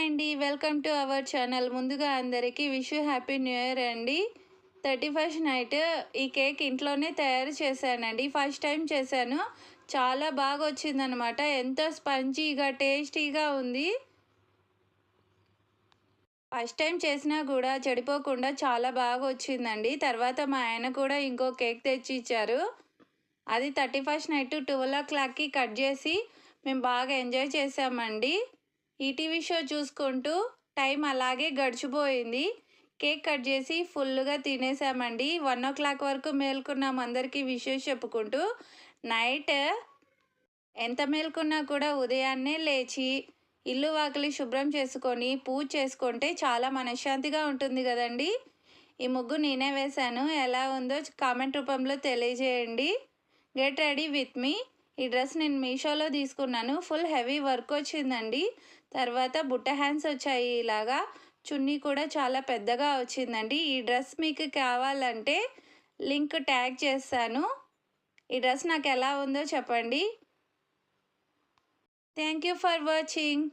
అండి. Welcome to our channel. ముందుగా అందరికీ wish you happy new year అండి. 31st నైట్ ఈ కేక్ ఇంట్లోనే తయారు చేశానండి. ఫస్ట్ టైం చేశాను. చాలా బాగా వచ్చిందనమాట. ఎంతో స్పంజీగా, టేస్టీగా ఉంది. ఫస్ట్ టైం చేసినా కూడా చెడిపోకుండా చాలా బాగా వచ్చిందండి. తర్వాత మా ఆయన కూడా ఇంకో కేక్ తెచ్చి ఇచ్చారు. అది 31st నైట్ 12:00కి కట్ చేసి మేము బాగా ఎంజాయ్ చేసామండి. ఈటీవీ షో చూసుకుంటూ టైం అలాగే గడిచిపోయింది. కేక్ కట్ చేసి ఫుల్గా తినేసామండి. 1:00 వరకు మేల్కున్నాం అందరికీ విషెస్ చెప్పుకుంటూ. నైట్ ఎంత మేల్కున్నా కూడా ఉదయాన్నే లేచి ఇల్లు వాకిలి శుభ్రం చేసుకొని పూజ చేసుకుంటే చాలా మనశ్శాంతిగా ఉంటుంది కదండి. ఈ ముగ్గు నేనే వేశాను. ఎలా ఉందో కామెంట్ రూపంలో తెలియజేయండి. Get ready with me. ఈ డ్రెస్ నేను మీషోలో తీసుకున్నాను. ఫుల్ హెవీ వర్క్ వచ్చిందండి. తర్వాత బుట్ట హ్యాండ్స్ వచ్చాయి ఇలాగా. చున్నీ కూడా చాలా పెద్దగా వచ్చిందండి. ఈ డ్రెస్ మీకు కావాలంటే లింక్ ట్యాగ్ చేస్తాను. ఈ డ్రెస్ నాకు ఎలా ఉందో చెప్పండి. Thank you for watching.